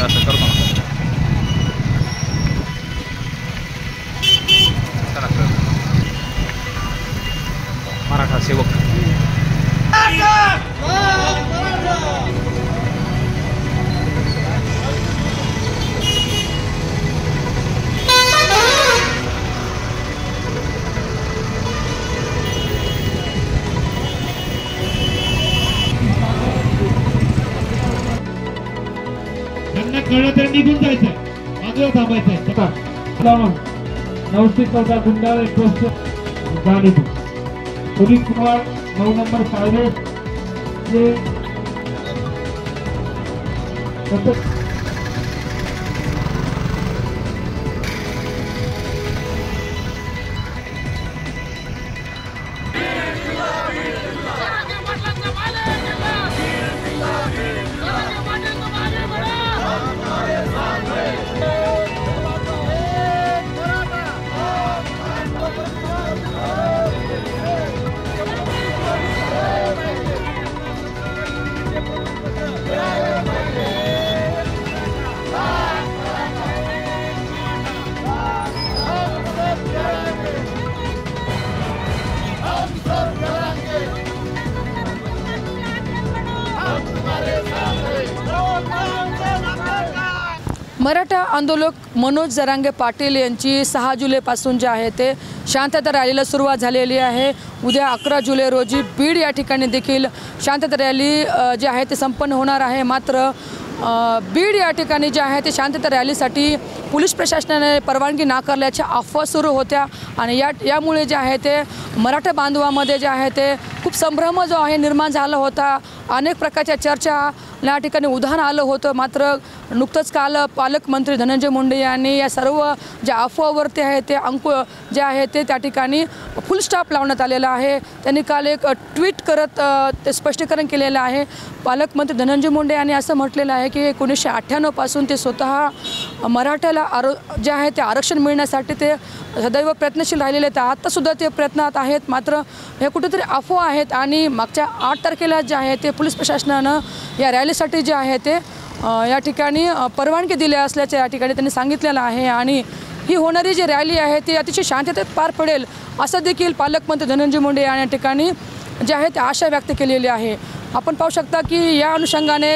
असं करतो ना. चला सर. मराठा सेवक. त्यांना कळलं तर निघून जायचंय, बाजूला थांबायचंय. 914 गुंडा एक गाडी पुलिस कुमार 9 नंबर प्रायव्हेट जे मराठा आंदोलक मनोज जरांगे पाटील यांची 6 जुलैपासून जे आहे ते शांतता रॅलीला सुरुवात झालेली आहे. उद्या 11 जुलै रोजी बीड या ठिकाणी देखील शांतता रॅली जे आहे ते संपन्न होणार आहे. मात्र बीड या ठिकाणी जे आहे ते शांतता रॅलीसाठी पोलीस प्रशासनाने परवानगी नाकारल्याच्या अफवा सुरू होत्या आणि यामुळे जे आहे ते मराठा बांधवामध्ये जे आहे ते खूप संभ्रम जो आहे निर्माण झाला होता. अनेक प्रकारच्या चर्चा या ठिकाणी उधाण आलं होतं. मात्र नुकतंच काल पालकमंत्री धनंजय मुंडे यांनी या सर्व ज्या अफवावरती आहे ते अंकुश जे आहे ते त्या ठिकाणी फुल स्टॉप लावण्यात आलेला आहे. त्यांनी काल एक ट्विट करत ते स्पष्टीकरण केलेलं आहे. पालकमंत्री धनंजय मुंडे यांनी असं म्हटलेलं आहे की 1998 पासून ते स्वतः मराठ्याला जे आहे ते आरक्षण मिळण्यासाठी ते सदैव प्रयत्नशील राहिलेले आहेत. आत्तासुद्धा ते प्रयत्नात आहेत. मात्र हे कुठेतरी अफवा आहेत आणि मागच्या 8 तारखेला जे आहे ते पोलीस प्रशासनानं या रॅलीसाठी जे आहे ते या ठिकाणी परवानगी दिली असल्याचे या ठिकाणी त्यांनी सांगितलेलं आहे आणि ही होणारी जी रॅली आहे ती अतिशय शांततेत पार पडेल असं देखील पालकमंत्री धनंजय मुंडे या ठिकाणी जे आहे ते आशा व्यक्त केलेली आहे. आपण पाहू शकता की या अनुषंगाने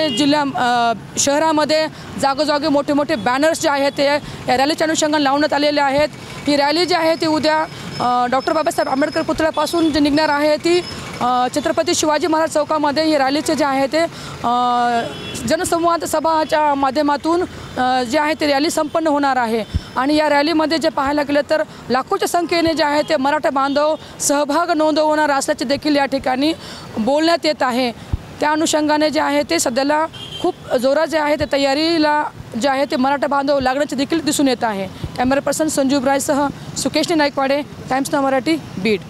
शहरामध्ये जागोजागी मोठे मोठे बॅनर्स जे आहेत ते या रॅलीच्या अनुषंगाने लावण्यात आलेले आहेत. ही रॅली जी आहे ती उद्या डॉक्टर बाबासाहेब आंबेडकर पुतळ्यापासून जे निघणार आहे ती छत्रपती शिवाजी महाराज चौकामध्ये ही रॅलीचे जे आहे ते जनसंवाद सभाच्या माध्यमातून जे आहे ते रॅली संपन्न होणार आहे. आणि या रॅलीमध्ये जे पाहायला गेलं तर लाखोच्या संख्येने जे आहे ते मराठा बांधव सहभाग नोंदवणार असल्याचे देखील या ठिकाणी बोलण्यात येत आहे. त्या अनुषंगाने जे आहे ते सध्याला खूप जोरात जे आहे ते तयारीला जे आहे ते मराठा बांधव लागण्याचे देखील दिसून येत आहे. कॅमेरा पर्सन संजीव रायसह सुकेशनी नाईकवाडे, टाइम्स नाव मराठी, बीड.